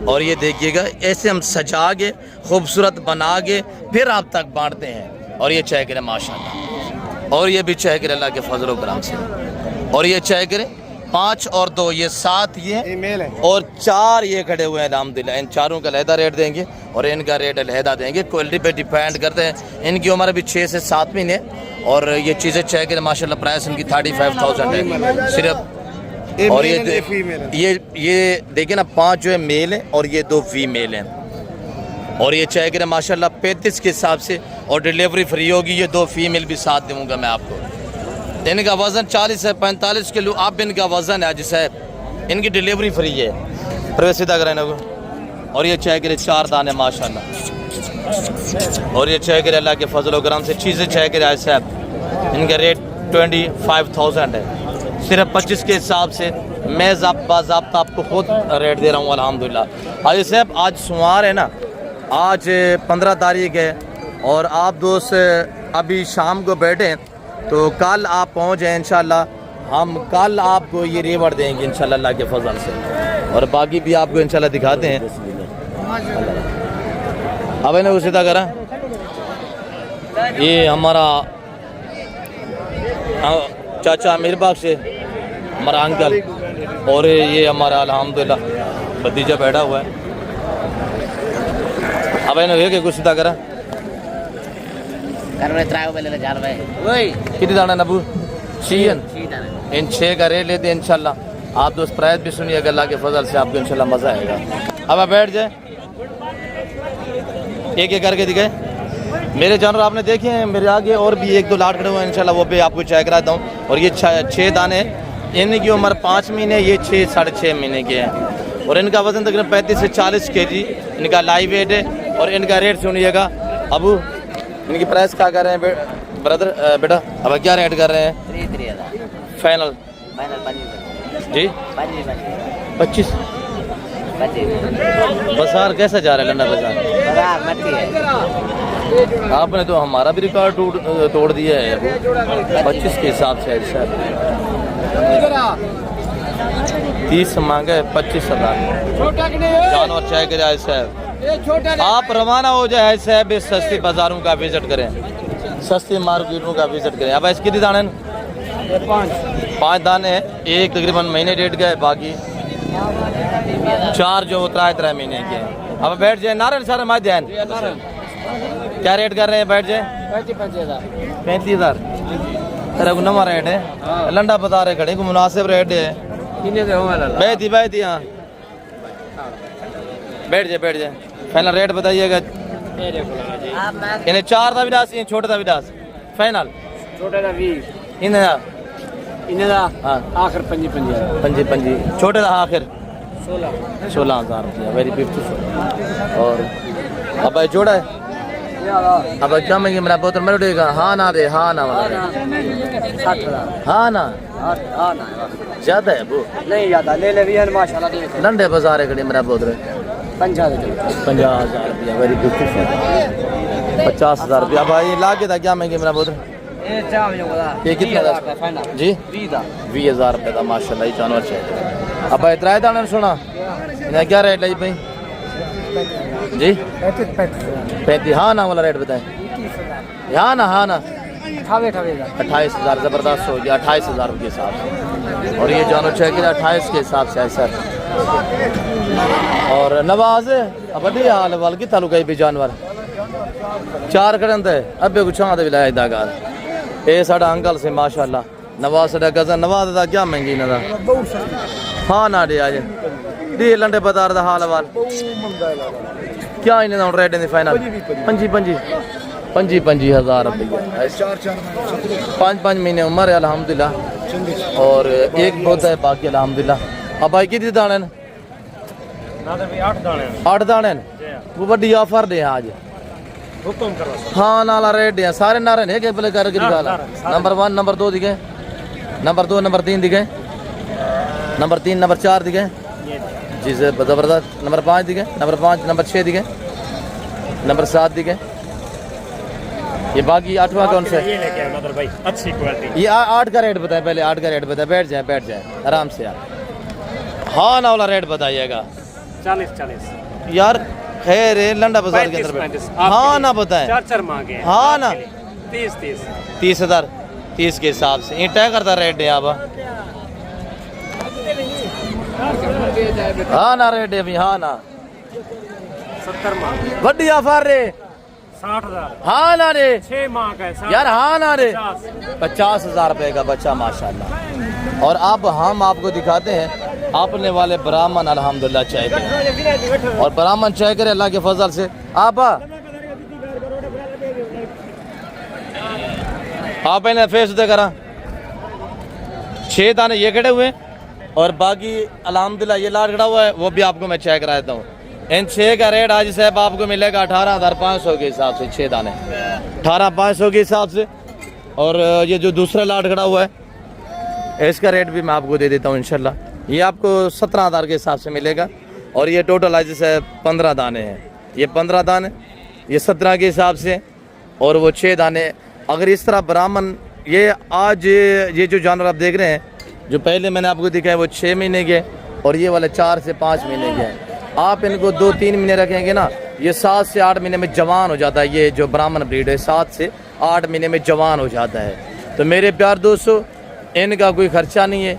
और ये देखिएगा ऐसे हम सजा के खूबसूरत बना के फिर आप तक बांटते हैं। और ये चेक करें माशाल्लाह, और ये भी चेक करें अल्लाह के फजल करम से। और ये चेक करें 5 और 2 ये 7 ये और 4 ये खड़े हुए हैं अल्हम्दुलिल्लाह। इन चारों का अलहदा रेट देंगे और इनका रेट अलहदा देंगे, क्वालिटी पे डिपेंड करते हैं। इनकी उम्र भी 6 से 7 महीने और ये चीज़ें चेक करें माशाल्लाह। प्राइस इनकी 35,000 है सिर्फ। और ये देखिए ना 5 जो है मेल है और ये 2 फीमेल हैं। और ये चेक करें माशाल्लाह 35 के हिसाब से और डिलीवरी फ्री होगी। ये 2 फीमेल भी साथ दूँगा मैं आपको। इनका वज़न 40 से 45 किलो अब इनका वज़न है जिसे इनकी डिलीवरी फ्री है। फिर सीधा करें को। और ये चाय करे 4 दाने माशाल्लाह। और ये चाय करे अल्लाह के फजल करम से चीज़ें चाय करे साहब। इनका रेट 25,000 है सिर्फ 25 के हिसाब से। मैं बाज़ाब्ता आपको खुद रेट दे रहा हूँ अल्हम्दुलिल्लाह। आज साहब आज सोमवार है ना, आज 15 तारीख है और आप दोस्त अभी शाम को बैठे तो कल आप पहुँच जाए इंशाल्लाह। हम कल आपको ये रेवड़ देंगे इंशाल्लाह अल्लाह के फजल से और बाकी भी आपको इंशाल्लाह दिखाते हैं। अब इन्हें सीधा करा, ये हमारा चाचा अमीर बाग से हमारा अंकल और ये हमारा अल्हम्दुलिल्लाह भतीजा बैठा हुआ है। अब इन्हें कुछ सीधा करा कितनी दाना नबू इन 6 का रेट लेते हैं इंशाल्लाह। आप दोस्त प्राइस भी सुनिएगा अल्लाह के फजल से आपको इंशाल्लाह मज़ा आएगा। अब आप बैठ जाए। एक एक करके दिखाए। मेरे जानवर आपने देखे हैं, मेरे आगे और भी एक दो लाट खड़े हुए हैं, इंशाल्लाह वो भी आपको चेक कराता हूँ। और ये 6 दाने, इनकी उम्र 5 महीने, ये 6 साढ़े 6 महीने के हैं और इनका वजन तकरीबन 35 से 40 kg इनका लाइव वेट है। और इनका रेट सुनिएगा अबू, इनकी प्राइस क्या कर रहे हैं ब्रदर बेटा? अब क्या रेट कर रहे हैं फाइनल? जी 25। बाजार कैसा जा रहा है लंडा बाजार? आपने तो हमारा भी रिकॉर्ड तोड़ दिया है अबू। 25 के हिसाब से है 30 मांगे 25,000 जानवर चाहे के जाए साहब। आप रवाना हो जाए साहब, सस्ती बाजारों का विजिट करें, सस्ती मार्केटों का विजिट करें। अब इसके दाने 5 दाने हैं, एक तकरीबन महीने डेट का है, बाकी 4 जो 3 महीने के हैं। अब बैठ जाए नारायण सारे माँ ध्यान क्या रेट कर रहे हैं? बैठ जाए 35,000 तेरा को नवा रेट है, लंडा बता रहे खड़े को मुनासिब रेट है। बैठी हाँ बैठ जाए फाइनल रेट बताइएगा। इन्हें 4 का भी डास, छोटे का भी डास फाइनल इन्हें हाँ आखिर 5 छोटे का आखिर 16,000 रुपया, वेरी ब्यूटीफुल। और अब भाई जोड़ा है, अब क्या महंगी मेरा बोतल मेरे उठेगा? हाँ ना दे, हाँ ना वाला 60,000। हाँ ना ज्यादा है वो नहीं ज्यादा ले ले माशाल्लाह। लंडे बाजार है मेरा बोतल 50,000 रुपया, वेरी ब्यूटीफुल। 50,000 रुपया भाई ला के था। क्या महंगी मेरा बोतल? ये कितना जी? 20,000 रुपये का माशाल्लाह ये जानवर चाहिए। अब भाई इतना दाने सुना इन्हें क्या रेट है भाई जी? 35 हाँ ना वाला रेट बताएं। हाँ ना 28,000 ज़बरदस्त हो गया, 28,000 रुपये के हिसाब से। और ये जानवर चाहिए 28 के हिसाब से है सर। और नवाज अब बढ़िया हाल वाल की तालुका भी जानवर 4 करंद है अबे कुछ आते भी लाया दागार ये साढ़ा अंकल से माशाल्लाह। नवाज साढ़ा गजन नवाज का क्या महंगी ना हाँ ना डे आज डी लंडे बाजार का हाल वाल क्या इन्हें रेट है फाइनल? 25,000 रुपये, 5 महीने उम्र है अल्हम्दुलिल्लाह। और एक बहुत है बाकी अल्हम्दुलिल्लाह। अब भाई कितने दाने? 8 दाने वो बड़ी ऑफर दे आज हाँ नाला रेट है सारे नारे ने के पहले कर नंबर 1 नंबर 2 दिखे, नंबर 2 नंबर 3 दिखे, नंबर 3 नंबर 4 दिखे जी से ज़बरदस्त, नंबर 5 दिखे, नंबर 5 नंबर 6 दिखे, नंबर 7 दिखे। ये बाकी 8वां कौन सा है? मतलब भाई अच्छी क्वालिटी। ये 8 का रेट बताए पहले, 8 का रेट बताए। बैठ जाए आराम से यार। हाँ ना वाला रेट बताइएगा। 40 यार खैर है लंडा बाजार के अंदर 35 हाँ ना बताएं। 4 मांगे हाँ ना 30,000 30 के हिसाब से तय करता रेट है आप हाँ ना रेट है अभी हाँ ना 70 मांगे वड्डी ऑफर रे 60,000 हाँ ना रे 6 मांग है यार हाँ ना रे 50। 50,000 रुपए का बच्चा माशाल्लाह। और अब हम आपको दिखाते हैं अपने वाले ब्राह्मण अल्हम्दुलिल्लाह चाय के और ब्राह्मण चाय करे अल्लाह के फजल से। आप इन्हें फेस दे करा 6 दाने ये खड़े हुए और बाकी अल्हम्दुलिल्लाह ये लाट खड़ा हुआ है वो भी आपको मैं चाय करा देता हूँ। इन 6 का रेट आज साहब आपको मिलेगा 18,500 के हिसाब से 6 दाने 18,500 के हिसाब से। और ये जो दूसरा लाट खड़ा हुआ है इसका रेट भी मैं आपको दे देता हूँ इंशाल्लाह। ये आपको 17,000 के हिसाब से मिलेगा। और ये टोटल आज से 15 दाने हैं, ये 15 दाने ये 17 के हिसाब से और वो 6 दाने। अगर इस तरह ब्राह्मण ये आज ये जो जानवर आप देख रहे हैं जो पहले मैंने आपको दिखाया वो 6 महीने के और ये वाले 4 से 5 महीने के हैं। आप इनको 2-3 महीने रखेंगे ना ये 7 से 8 महीने में जवान हो जाता है। ये जो ब्राह्मण ब्रीड है 7 से 8 महीने में जवान हो जाता है। तो मेरे प्यार दोस्तों इनका कोई खर्चा नहीं है,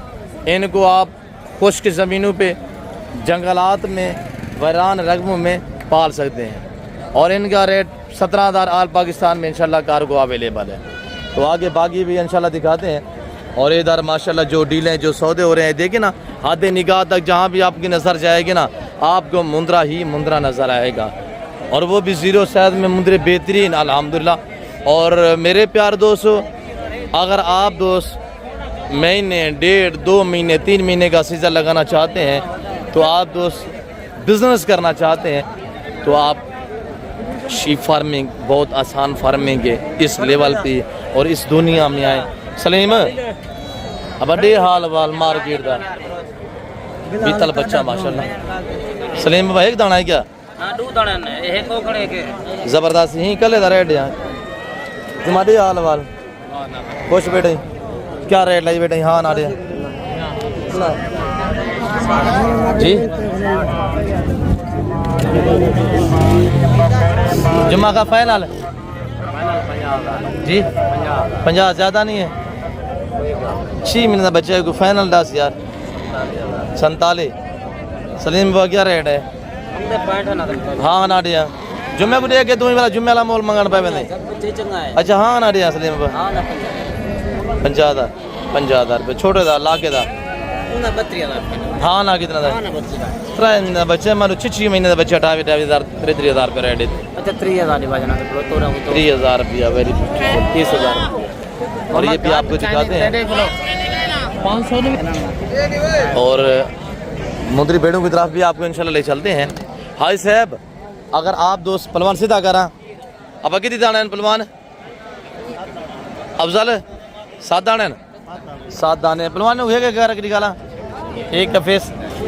इनको आप खुश्क ज़मीनों पे जंगलात में वैरान रकबों में पाल सकते हैं। और इनका रेट 17,000 आल पाकिस्तान में इंशाल्लाह कार्गो अवेलेबल है। तो आगे बाकी भी इंशाल्लाह दिखाते हैं। और इधर माशाल्लाह जो डीलें जो सौदे हो रहे हैं देखिए ना हाथ निगाह तक जहाँ भी आपकी नज़र जाएगी ना आपको मुंद्रा ही मुंद्रा नज़र आएगा। और वो भी ज़ीरो साइज में मुंदरी बेहतरीन अल्हम्दुलिल्लाह। और मेरे प्यार दोस्तों, अगर आप दोस्त महीने 1.5 2 महीने 3 महीने का सीज़न लगाना चाहते हैं, तो आप दोस्त बिज़नेस करना चाहते हैं, तो आप शीप फार्मिंग बहुत आसान फार्मिंग है इस लेवल पे और इस दुनिया में आए। सलीम अब बड़े हाल वाल मार्केट का बीतल बच्चा माशाल्लाह। सलीम भाई एक दाना है क्या? हाँ 2 दाने ने एक कोकड़े के जबरदस्त ही कल का रेट है तुम्हारे हाल वाल खुश बेटे क्या रेट लाई बेटे? हाँ ना जी जुम्मा का फाइनल जी 50 ज़्यादा नहीं है। 6 महीने का बच्चा है, कोई फाइनल 10 यार 47। सलीम बाबा क्या रेट है? हाँ ना दिया जुम्मे को दे के तुम्हें वाला जुम्मे वाला मोल मंगाना पाए नहीं। अच्छा हाँ ना दिया सलीम बाबा 50,000 रुपये छोटे था लाके था। हाँ ना कितना था? 3 बच्चे मानो 6 महीने का बच्चा 28,000 33,000 रुपये रेट है। अच्छा 30,000 30,000 रुपया वेरी 30,000। और ये भी आपको दिखाते हैं 500। और मुंदरी भेड़ों की तरफ भी आपको इंशाल्लाह ले चलते हैं। हाय साहब, अगर आप दोस्त पलवान सीधा करा अब कितनी दाने पलवान अफजल 7 दाने 7 दाने पलवान ने हुए क्या निकाला? एक का फेस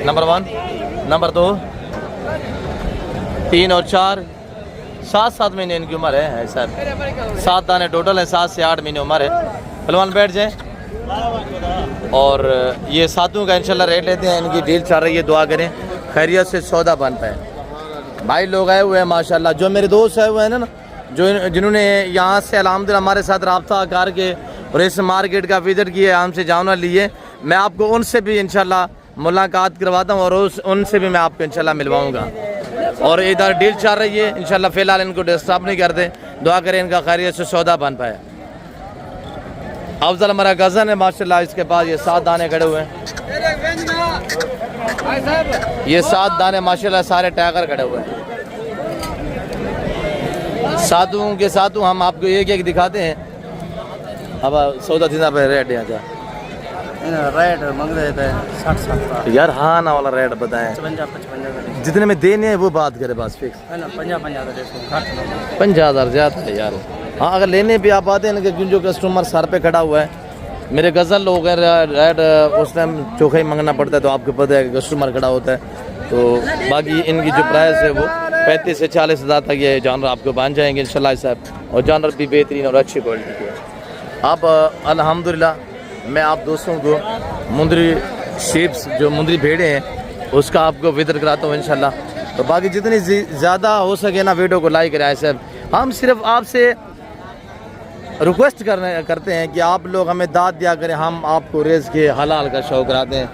नंबर 1 नंबर 2 3 और 4 7 महीने इनकी उम्र है सर। 7 दाने टोटल है, 7 से 8 महीने उम्र है। पहलवान बैठ जाए। और ये सातों का इंशाल्लाह रेट लेते हैं। इनकी डील चल रही है, दुआ करें खैरियत से सौदा बन पाए। भाई लोग आए हुए हैं माशाल्लाह, जो मेरे दोस्त आए हुए हैं ना, जो जिन्होंने यहाँ से अल्हम्दुलिल्लाह हमारे साथ रब्ता करके और इस मार्केट का विजिट किया, हमसे जानवर लिए, मैं आपको उनसे भी इंशाल्लाह मुलाकात करवाता हूँ और उनसे भी मैं आपको इंशाल्लाह मिलवाऊँगा। और इधर डील चल रही है इंशाल्लाह, फ़िलहाल इनको डिस्टर्ब नहीं करते, दुआ करें इनका खैरियत से सौदा बन पाए। अफजल हमारा गज़न है माशाल्लाह, इसके पास ये 7 दाने खड़े हुए हैं। ये 7 दाने माशाल्लाह सारे टाइगर खड़े हुए हैं। सातों के सातों हम आपको एक एक दिखाते हैं। अब सौदा दिन पे रेट यहाँ जा रेट मांग रहे थे 60 यार, हाँ ना वाला रेट बताएं 55 जितने में देने हैं वो बात करें बस फिक्स। 50,000 ज़्यादा है यार। हाँ अगर लेने पे आप आते हैं ना कि जो कस्टमर सर पे खड़ा हुआ है, मेरे गज़ल लोग हैं रेट उस टाइम चोखा ही मांगना पड़ता है, तो आपको पता है कि कस्टमर खड़ा होता है। तो बाकी इनकी जो प्राइस है वो 35 से 40,000 तक ये जानवर आपको बन जाएंगे इंशाल्लाह साहब। और जानवर भी बेहतरीन और अच्छी क्वालिटी के हैं। अब अल्हम्दुलिल्लाह मैं आप दोस्तों को मुंदरी शीप्स जो मुंदरी भेड़े हैं उसका आपको विजिट कराता हूँ इंशाल्लाह। तो बाकी जितनी ज़्यादा हो सके ना वीडियो को लाइक कराएं साहब। हम सिर्फ आपसे रिक्वेस्ट करते हैं कि आप लोग हमें दाद दिया करें, हम आपको रेज़ के हलाल का शौक़ कराते हैं।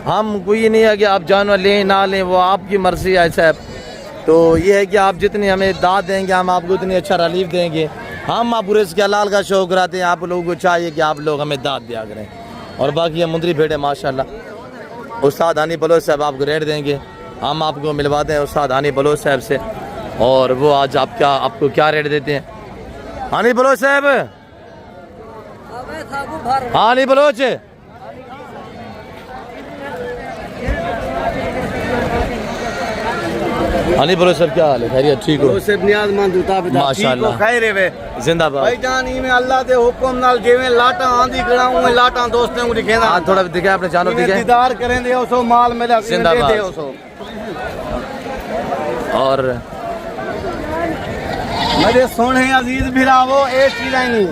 हम कोई नहीं है कि आप जानवर लें ना लें, वो आपकी मर्ज़ी है साहब। तो ये है कि आप जितनी हमें दाद देंगे हम आपको उतनी अच्छा रिलीफ देंगे। हम आपको रेज़ के हलाल का शौक़ कराते हैं, आप लोगों को चाहिए कि आप लोग हमें दाद दिया करें। और बाकी ये मुंदरी भेड़े माशाल्लाह उस्ताद हानी बलोच साहब आपको रेट देंगे, हम आपको मिलवाते हैं उस्ताद हानी बलोच साहब से। और वो आज आपको क्या रेट देते हैं हानी बलोच साहब? हानी बलोच हानी बलोच सर क्या हाल है? खैरियत ठीक हो? माशाल्लाह खैर है वे जिंदाबाद भाई जान में अल्लाह दे हुक्म नाल जेवें लाटा आंदी गड़ाऊं लाटा दोस्तों को दिखेना। हां थोड़ा दिखा अपने जानवर दिखे दीदार करें दे सो माल मेरा जिंदाबाद। दे सो। और मेरे सोने अजीज भिरावो ए चीज़ नहीं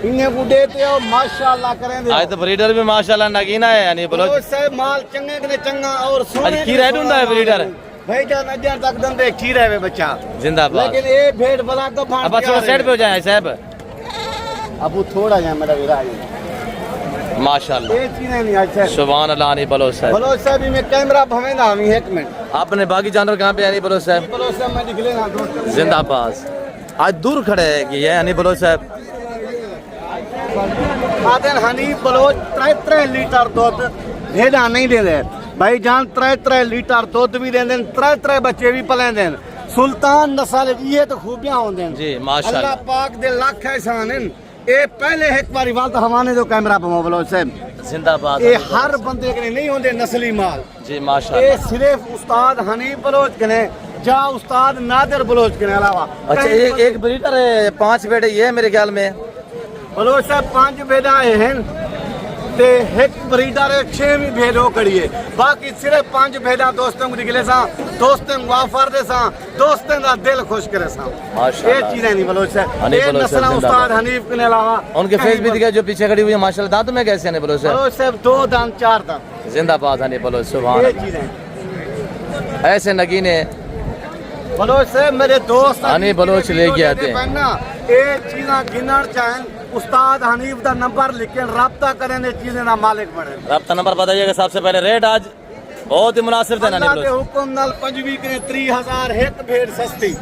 इन्हें को देते हो माशाल्लाह करें दे। आज तो ब्रीडर भी माशाल्लाह नगीना है यानी बलोच से माल चंगे के चंगा और सोने आज की रेट ਹੁੰਦਾ है ब्रीडर भाई जान अजर तक दंदे खीर है वे बच्चा जिंदाबाद। लेकिन ये भेड़ बला को फाड़ अब थोड़ा साइड पे हो जाए साहब। अब वो थोड़ा जा मेरा विरा माशाल्लाह ये चीज़ नहीं अच्छा सुभान अल्लाह हानी बलोच साहब। बलोच साहब में कैमरा भवेंदा हम 1 मिनट आपने बाकी जानवर कहाँ पे हानी बलोच साहब? बलोच साहब मैं दिख लेना दोस्त जिंदाबाद। आज दूर खड़े हैं कि ये हानी बलोच साहब आदन हनी बलोच 3 लीटर दूध भेड़ा नहीं दे भाई जान 3 लीटर दूध भी देंदे 3 बच्चे भी पलेंदे सुल्तान नस्ल ये तो खूबियां होंदे हैं जी माशाल्लाह। अल्लाह पाक दे लाख एहसान हैं। ये पहले एक बारी वाल तो हमारे जो कैमरा पे मोबाइल से जिंदाबाद। ये हर बंदे के नहीं होंदे नस्ली माल। जी ये माशाल्लाह। सिर्फ उस्ताद हनीफ बलोच के ने जा उस्ताद नादिर बलोच के अलावा। अच्छा एक ब्रीडर है, 5 बेटे ये है मेरे ख्याल में। बलोच साहब 5 बेटा हैं ते एक ब्रीडर 6 भी भेड़ो कड़ी है। बाकी सिर्फ 5 भेड़ा दोस्तों को निकले सा, दोस्तों को वाफर दे सा, दोस्तों का दिल खुश करे सा। ये चीजें नहीं बलोच साहब। ये नस्ल उस्ताद हनीफ के अलावा उनके फेस भी दिखा जो पीछे खड़ी हुई है माशाल्लाह। दांत में कैसे हैं बलोच साहब? बलोच साहब 2 दांत 4 दांत। जिंदाबाद हनी बलोच सुभान ये अल्लाह। चीजें ऐसे नगीने बलोच साहब मेरे दोस्त हनी बलोच लेके आते हैं। ये चीज़ें गिनना चाहें उस्ताद हनीफ का नंबर लिखें, राब्ता करें, ये चीजें ना मालिक बने। रब्ता नंबर बताइएगा। सबसे पहले रेट आज बहुत ही मुनासिब था अल्लाह के हुक्म नाल पंजवी करे 3000 एक भेड़ सस्ती।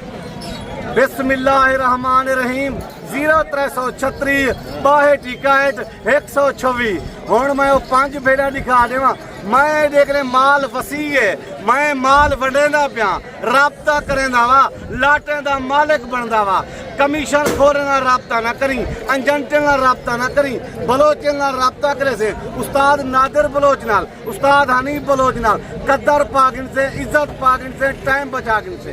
बिस्मिल्लाहिर्रहमानिर्रहीम 0336 62 126। हुण मैं 5 भेड़ा दिखा देवा। मैं देख रहे माल वसी है, मैं माल वंडेंदा पिया, राब्ता करेंदा वा, लाटे दा मालिक बनदा वा। कमीशन खोरे ना राब्ता ना करी, एजेंटे ना राब्ता ना करी, बलोच ना राब्ता करे से उस्ताद नादिर बलोच नाल, उस्ताद हनीफ बलोच नाल कदर पागिन से, इज्जत पागिन से, टाइम बचागिन से।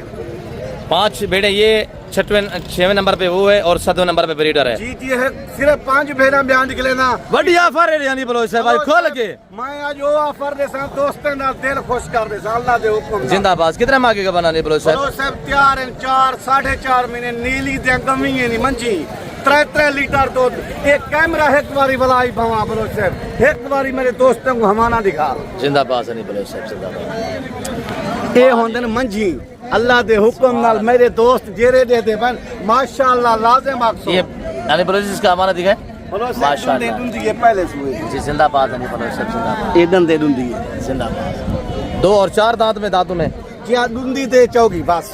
5 बेटे ये 6वें नंबर पे वो है और 7वें नंबर पे ब्रीडर है। जी जी है सिर्फ 5 भेड़ा बयान निकले ना। बढ़िया ऑफर है यानी बलोच साहब भाई खोल के। मैं आज वो ऑफर दे सा दोस्तों दा दिल खुश कर दे सा अल्लाह दे हुक्म नाल। जिंदाबाद। कितने मांगे का बनाने बलोच साहब? बलोच साहब तैयार हैं 4 4.5 महीने नीली दे गमी है नहीं मंजी 3 लीटर दूध। एक कैमरा एक बारी बलाई भवा बलोच साहब एक बारी मेरे दोस्तों को हमाना दिखा। जिंदाबाद हनी बलोच साहब जिंदाबाद। ये होंदे न मंजी अल्लाह दे हुक्म नाल मेरे दोस्त जेरे दे दे बन माशाल्लाह लाजिम आखसो। ये हनी बलोच इसका हमारा दिखा है बलोच साहब माशाल्लाह। दे दूंदी है पहले सुए जी जिंदाबाद हनी बलोच साहब जिंदाबाद। एकदम दे दूंदी है जिंदाबाद। 2 और 4 दांत में दांतों में जी हाँ दूंदी ते चौकी बस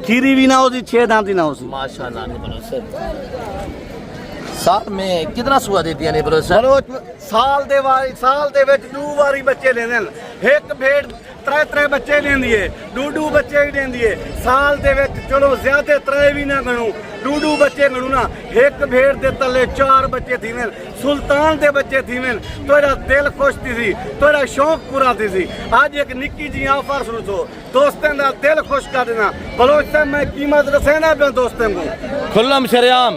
खीरी भी ना होती 6 दांत ही ना होती। माशाल्लाह हनी बलोच साहब। साल में कितना सुआ देती है हनी बलोच साहब? बलोच साल दे विच 2 वारी बच्चे लेंदे न। एक भेड़ 3 बच्चे लेंदी है, 2 बच्चे ही देंदी है साल दे विच। चलो ज्यादा 3 भी ना गणू, 2 बच्चे गणू ना। एक भेड़ दे तले 4 बच्चे थीवें, सुल्तान दे बच्चे थीवें। तोरा दिल खुश थी, तोरा शौक पूरा थी। आज एक निक्की जी ऑफर शुरू थो दोस्तों का दिल खुश कर देना। बलोच साहब मैं कीमत रसेना पे दोस्तों को खुल्लम शरियाम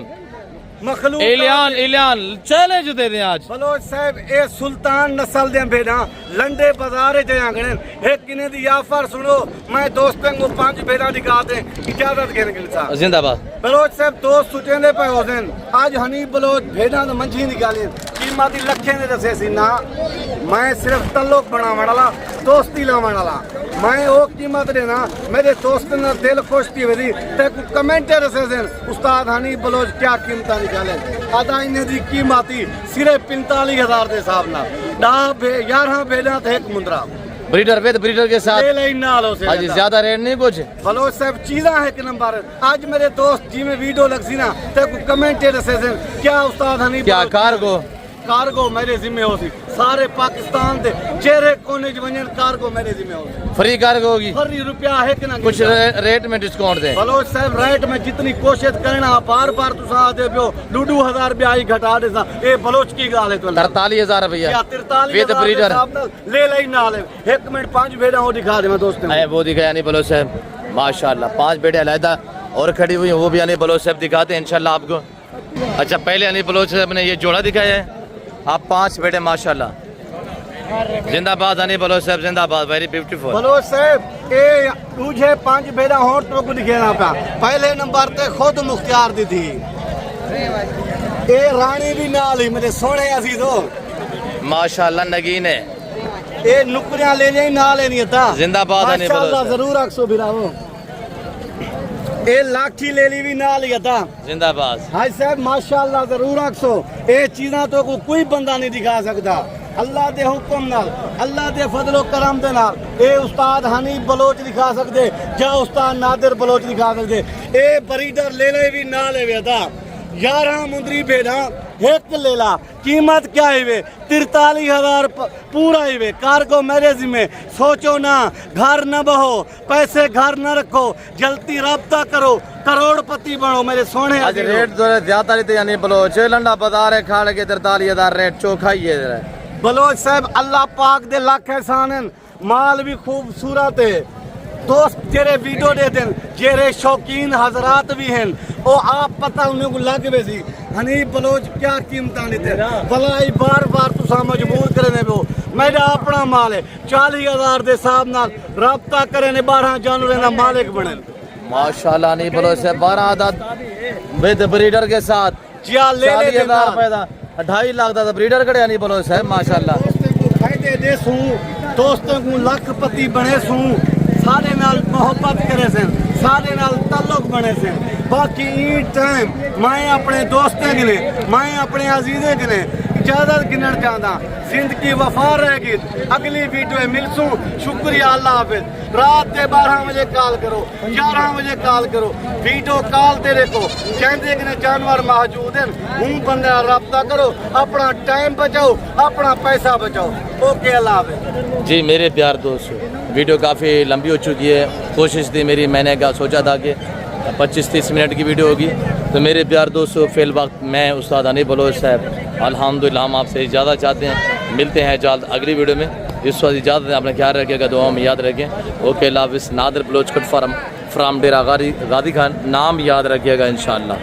मखलूक इलियान चैलेंज दे दें आज। बलोच साहब ए सुल्तान नस्ल दे भेड़ा लंडे बाजार जागने एक किने दी ऑफर सुनो। मैं दोस्तों को 5 भेड़ा दिखा दे इजाजत के लिए जिंदाबाद। बलोच साहब दोस्त सुचेंदे पे होसन आज हनीफ बलोच भेड़ा तो मंझी निकाले कीमत लखे ने दसे सी ना। मैं सिर्फ तल्लुक बनावण वाला दोस्ती लावण वाला मैं वो कीमत देना मेरे दोस्तों ने दिल खुश थी वही ते कमेंट दसे सन उस्ताद हनीफ बलोच क्या कीमत निकाले। आधा इन्हें दी कीमत सिर्फ 45,000 के हिसाब नाल 11 भेड़ा ते 1 मुंदरा ब्रीडर विद ब्रीडर के साथ आज ज्यादा रेट नहीं कुछ। बलोच साहब चीज़ा है एक नंबर। आज मेरे दोस्त जी में वीडियो लगसी ना ते कमेंट दसे सन क्या उस्ताद हनीफ क्या कार्गो मेरे जिम्मे होसी सारे पाकिस्तान दे चेहरे कोने च वंजन कार्गो मेरे जिम्मे होसी। फ्री कार्गो होगी फ्री रुपया है कि ना कुछ रेट में डिस्काउंट दे। बलोच साहब रेट में जितनी कोशिश करना बार तुसा आते पियो 2,000 रुपया ही घटा दे सा। ए बलोच की गाल है तो 43,000 रुपया 43,000 ले ले ना ले। 1 मिनट 5 भेड़ा हो दिखा दे मैं दोस्तों वो दिखाया नहीं बलोच साहब माशाल्लाह। 5 बेटे अलहदा और खड़ी हुई वो भी यानी बलोच साहब दिखाते हैं इंशाल्लाह आपको। अच्छा पहले यानी बलोच साहब ने ये जोड़ा दिखाया है आप 5 बेटे माशाल्लाह। जिंदाबाद हनी बलोच साहब जिंदाबाद। वेरी ब्यूटीफुल बलोच साहब ए तुझे 5 बेड़ा होर तो को दिखेना पा। पहले नंबर ते खुद मुख्तियार दी थी ए रानी भी नाल ही मेरे सोने अजीजो माशाल्लाह नगीन है। ए नुकरियां ले जाई नाल है नहीं था। जिंदाबाद हनी बलोच माशाल्लाह जरूर अक्सो बिरावो ए लाठी ले ली भी नाल ही था। जिंदाबाद हाय साहब माशाल्लाह जरूर अक्सो। ए चीज़ां तो कोई बंदा नहीं दिखा सकता अल्लाह दे हुक्म नाल अल्लाह दे फजलो करम दे नाल। ए उस्ताद हनीफ बलोच दिखा सकते जा उस्ताद नादिर बलोच दिखा सकते। ए ब्रीडर ले ले भी नाल है था 11 मुंदरी भेड़ा एक लेला कीमत क्या है वे 43,000 पूरा ही वे कार को मेरे जिम्मे सोचो ना घर न बहो पैसे घर न रखो जल्दी रब्ता करो करोड़पति बनो मेरे सोने आज रेट जो है ज्यादा नहीं यानी बलोच लंडा बाजार है खाड़ के 43,000 रेट चोखा ही है बलोच साहब अल्लाह पाक दे लाख एहसान हैं माल भी खूबसूरत है दोस्त तेरे वीडियो दे दें जेरे शौकीन हजरात भी हैं ओ आप पता उन्हें को लग बेसी हनीफ बलोच क्या कीमत देते भलाई बार बार तुसा मजबूर करने वो मेरा अपना माल है 40,000 दे हिसाब नाल राब्ता करे ने 12 जानवरों का मालिक बने माशाल्लाह नहीं बलोच से 12 आदत विद ब्रीडर के साथ जिया ले ले 40,000 रुपए का 2.5 लाख का ब्रीडर कड़े नहीं बलोच है माशाल्लाह दोस्तों को फायदे दे सूं दोस्तों को लखपति बने सूं सारे नाल मोहब्बत करे से सारे नाल ताल्लुक बने से बाकी ई टाइम मैं अपने दोस्तों के लिए मैं अपने अजीज़े के लिए इजाजत गिनना चाहता जिंदगी वफा रहेगी अगली वीडियो में मिलसूं शुक्रिया अल्लाह हाफिज रात के 12 बजे कॉल करो 11 बजे कॉल करो वीडियो कॉल ते देखो कहते कि जानवर मौजूद हैं हूँ बंदे रब्ता करो अपना टाइम बचाओ अपना पैसा बचाओ ओके अल्लाह हाफिज जी मेरे प्यार दोस्त वीडियो काफ़ी लंबी हो चुकी है कोशिश थी मेरी मैंने क्या सोचा था कि 25-30 मिनट की वीडियो होगी तो मेरे प्यार दोस्तों फिल वक्त मैं उस्ताद हनीफ बलोच साहब अल्हम्दुलिल्लाह हम आपसे इजाज़त चाहते हैं मिलते हैं जल्द अगली वीडियो में इस वक्त इजाज़त है अपना ख्याल रखिएगा दुआ में याद रखें ओके अल्लाह हाफिज़ नादिर बलोच कट फ्राम डेरा गादी खान नाम याद रखिएगा इंशाअल्लाह।